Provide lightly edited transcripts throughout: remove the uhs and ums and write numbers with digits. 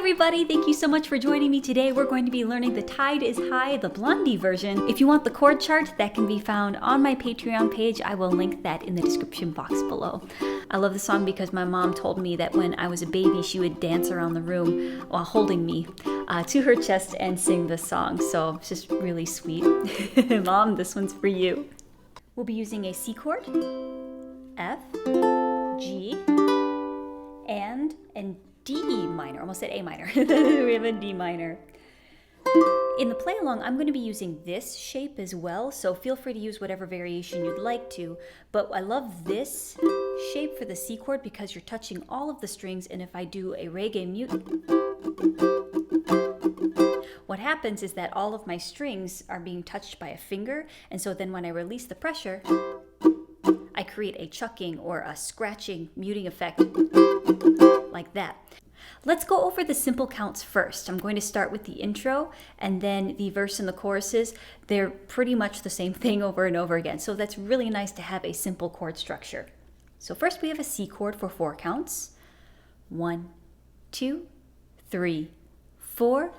everybody, thank you so much for joining me today. We're going to be learning The Tide is High, the Blondie version. If you want the chord chart, that can be found on my Patreon page. I will link that in the description box below. I love the song because my mom told me that when I was a baby, she would dance around the room while holding me to her chest and sing this song. So it's just really sweet. Mom, this one's for you. We'll be using a C chord, F, G, and D minor. Almost said A minor. We have a D minor. In the play along, I'm going to be using this shape as well, so feel free to use whatever variation you'd like to. But I love this shape for the C chord because you're touching all of the strings, and if I do a reggae mute, what happens is that all of my strings are being touched by a finger, and so then when I release the pressure, I create a chucking or a scratching muting effect like that. Let's go over the simple counts first. I'm going to start with the intro and then the verse and the choruses. They're pretty much the same thing over and over again, so that's really nice to have a simple chord structure. So first we have a C chord for 4 counts. 1, 2, 3, 4.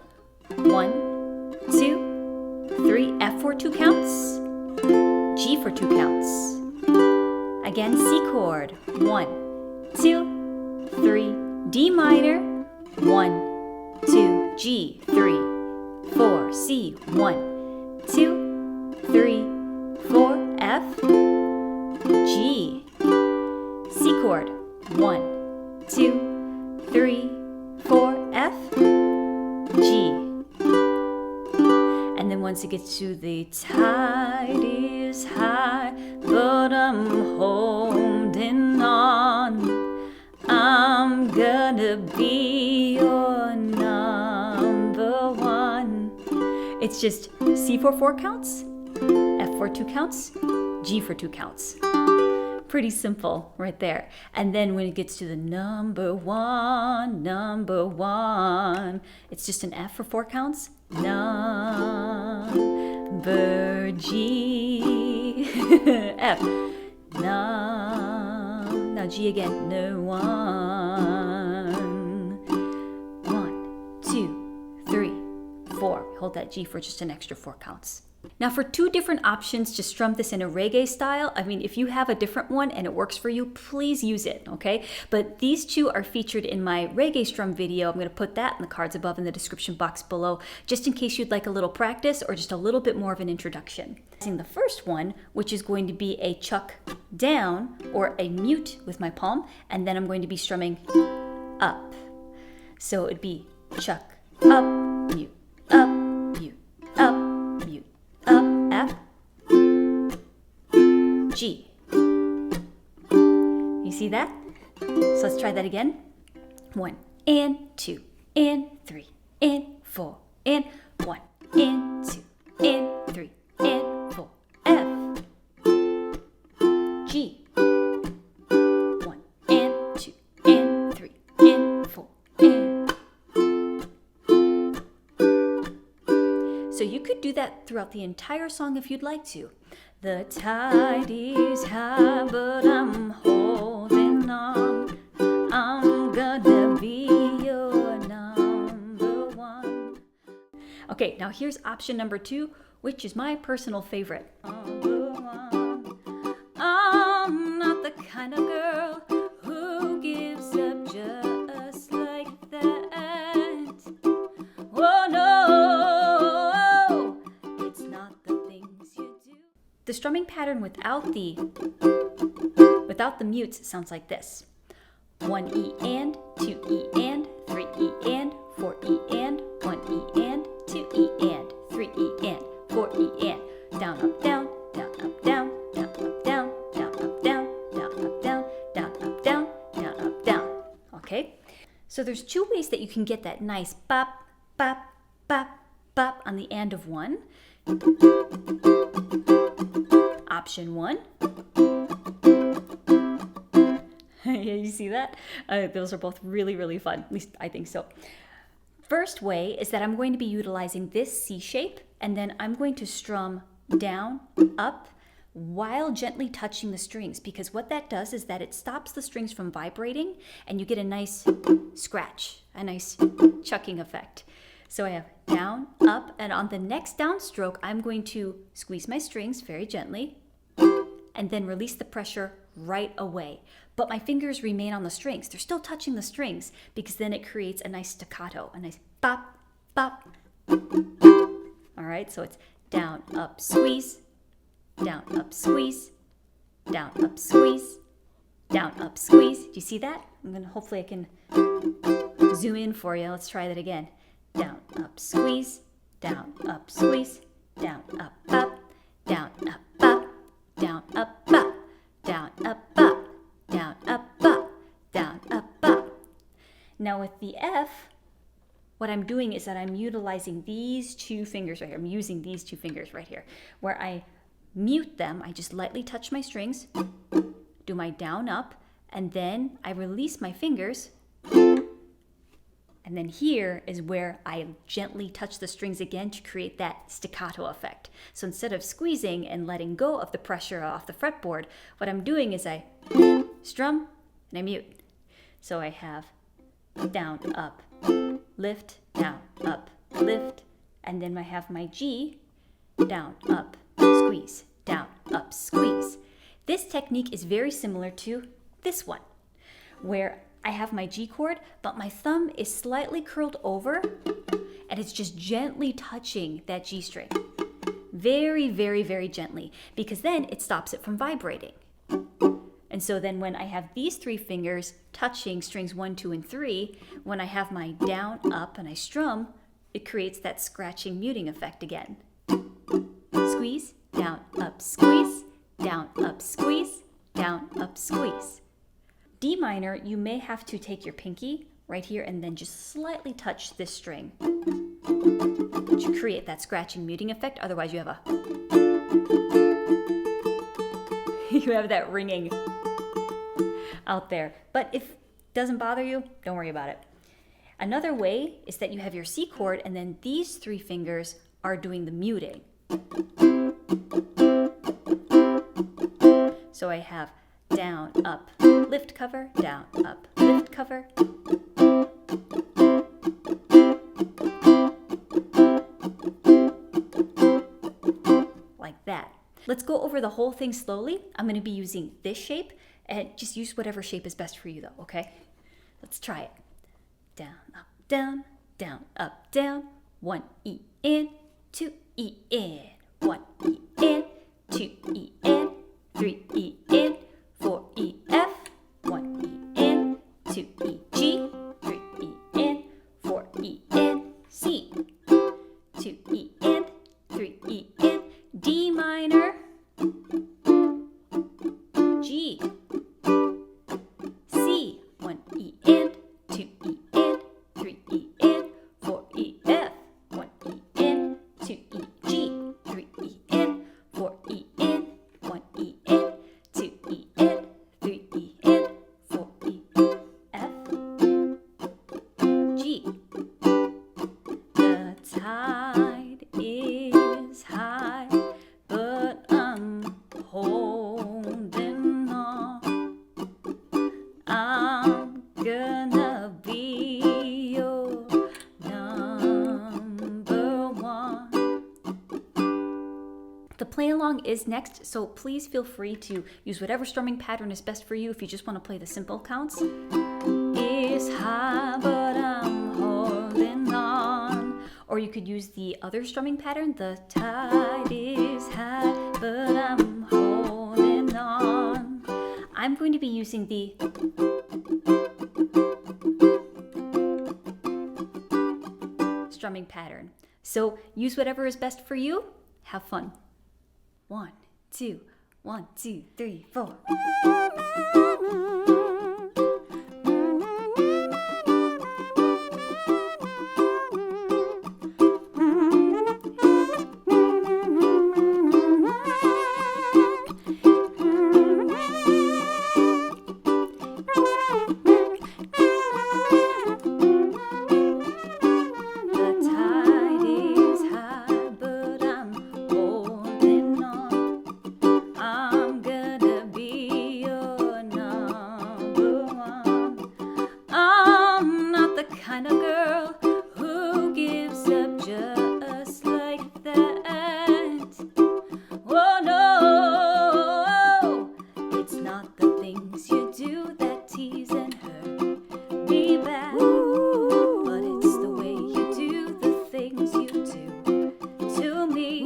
1, 2, 3. F for 2 counts. G for 2 counts. Again, C chord. 1, 2, 3. D minor. 1, 2. G. 3, 4. C. 1, 2, 3, 4. F. G. C chord. 1, 2, 3, 4. F. G. And then once it gets to the tide is high, but I'm holding on. I'm gonna be your number one. It's just C for 4 counts, F for 2 counts, G for 2 counts. Pretty simple right there. And then when it gets to the number one, it's just an F for 4 counts. Number G, F, now G again, no 1, 1, 2, 3, 4. Hold that G for just an extra 4 counts. Now for 2 different options to strum this in a reggae style, I mean, if you have a different one and it works for you, please use it, okay? But these 2 are featured in my reggae strum video. I'm going to put that in the cards above in the description box below, just in case you'd like a little practice or just a little bit more of an introduction. The first one, which is going to be a chuck down or a mute with my palm, and then I'm going to be strumming up. So it'd be chuck, up, mute, up, mute, up, mute. Up, F, G. You see that? So let's try that again. 1 and 2 and 3 and 4 and 1 and 2 and 3 and 4. F, G. 1 and 2 and 3 and 4 and. So you could do that throughout the entire song if you'd like to. The tide is high, but I'm holding on. I'm gonna be your number one. Okay, now here's option number 2, which is my personal favorite. Number one. I'm not the kind of girl who gives up just like that. Oh no. The strumming pattern without the mutes sounds like this. 1 E and, 2 E and, 3 E and, 4 E and, 1 E and, 2 E and, 3 E and, 4 E and. Down, up, down, down, up, down, down, up, down, down, up, down, down, up, down, down, up, down, down, up, down. Okay? So there's 2 ways that you can get that nice bop, bop, bop, bop on the end of 1. Option 1. Yeah, you see that? Those are both really, really fun. At least I think so. First way is that I'm going to be utilizing this C shape, and then I'm going to strum down, up, while gently touching the strings, because what that does is that it stops the strings from vibrating and you get a nice scratch, a nice chucking effect. So I have down, up, and on the next downstroke, I'm going to squeeze my strings very gently and then release the pressure right away. But my fingers remain on the strings. They're still touching the strings because then it creates a nice staccato, a nice bop, bop. All right, so it's down, up, squeeze, down, up, squeeze, down, up, squeeze, down, up, squeeze. Do you see that? Hopefully I can zoom in for you. Let's try that again. Down, up, squeeze, down, up, squeeze, down, up, up, down, up, up, down, up, up, down, up, up, down, up, up, down, up, up. Now with the F, what I'm doing is that I'm utilizing these two fingers right here. I'm using these two fingers right here, where I mute them. I just lightly touch my strings, do my down, up, and then I release my fingers. And then here is where I gently touch the strings again to create that staccato effect. So instead of squeezing and letting go of the pressure off the fretboard, what I'm doing is I strum and I mute. So I have down, up, lift, down, up, lift, and then I have my G, down, up, squeeze, down, up, squeeze. This technique is very similar to this one, where I have my G chord, but my thumb is slightly curled over and it's just gently touching that G string. Very, very, very gently, because then it stops it from vibrating. And so then when I have these three fingers touching strings 1, 2, and 3, when I have my down, up, and I strum, it creates that scratching muting effect again. Squeeze, down, up, squeeze, down, up, squeeze, down, up, squeeze. D minor, you may have to take your pinky right here and then just slightly touch this string to create that scratching muting effect. Otherwise you have you have that ringing out there. But if it doesn't bother you, don't worry about it. Another way is that you have your C chord and then these three fingers are doing the muting. So I have down, up, lift cover, down, up, lift cover. Like that. Let's go over the whole thing slowly. I'm going to be using this shape, and just use whatever shape is best for you though, okay? Let's try it. Down, up, down, down, up, down. 1 E in, 2 E in, 1 E in, 2 E in, 3 E in, 4 E F, 1 E in, 2 E G, 3 E in, 4 E in, C, 2 E in, 3 E in, D minor, G, C, 1 E in, 2 E in, 3 E in, 4 E F, 1 E in, 2 E G, 3 E in, 4 E in, 1 E in, 2 E in, 3 E in, 4 E F, G. The tide is high, but I'm holding on. I'm gonna be your number one. The play along is next, so please feel free to use whatever strumming pattern is best for you. If you just want to play the simple counts. Is high, but I'm holding on. Or you could use the other strumming pattern, the tide is high, but I'm holding on. I'm going to be using the strumming pattern. So use whatever is best for you. Have fun. 1, 2, 1, 2, 3, 4. kind of girl who gives up just like that. Oh no, it's not the things you do that tease and hurt me back, but it's the way you do the things you do to me.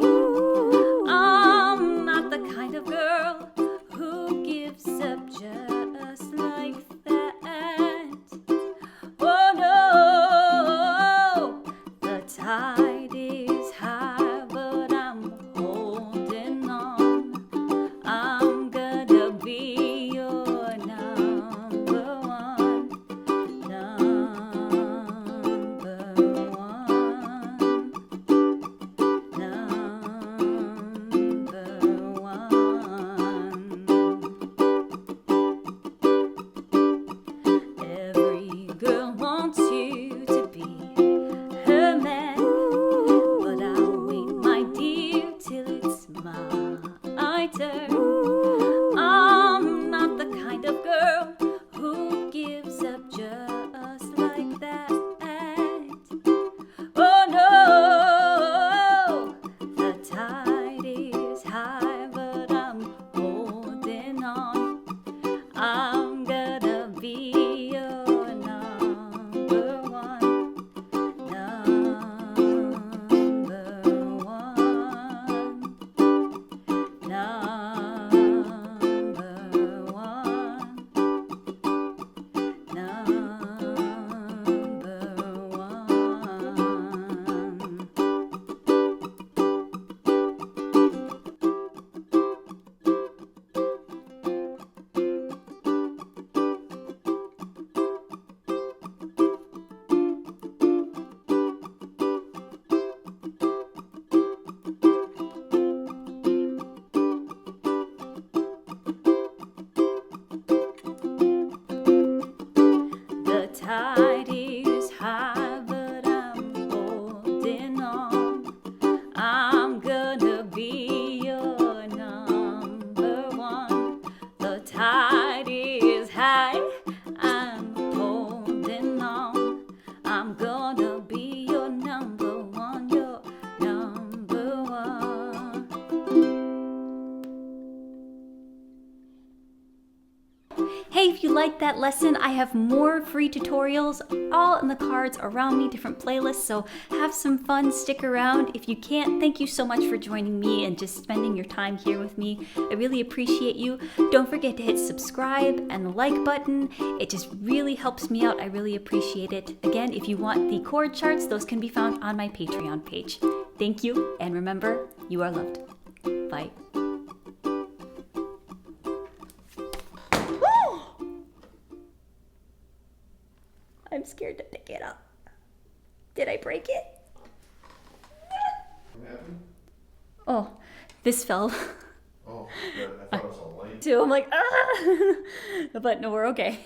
I'm not the kind of girl who gives up just like that. Oh no, the tide is high, but I'm holding on. I'm gonna be your number one, number one, number one. Every girl wants you to be her man, but I'll wait, my dear, till it's my turn. I'm not the kind of girl who gives up just like that. Oh no, the tide is high, but I'm holding on. I'm gonna be your number one, number one, number one, number one. The tide is high, but I'm holding on. I'm gonna be your number one. The tide is high, I'm holding on. I'm gonna be your number one, your number one. Hey, if you liked that lesson, I have more free tutorials all in the cards around me, different playlists, so have some fun, stick around. If you can't, thank you so much for joining me and just spending your time here with me. I really appreciate you. Don't forget to hit subscribe and the like button. It just really helps me out. I really appreciate it. Again, if you want the chord charts, those can be found on my Patreon page. Thank you, and remember, you are loved. Bye. I'm scared to pick it up. Did I break it? What happened? Oh, this fell. Oh, good. I thought it was all light. Too. I'm like, ah! But no, we're okay.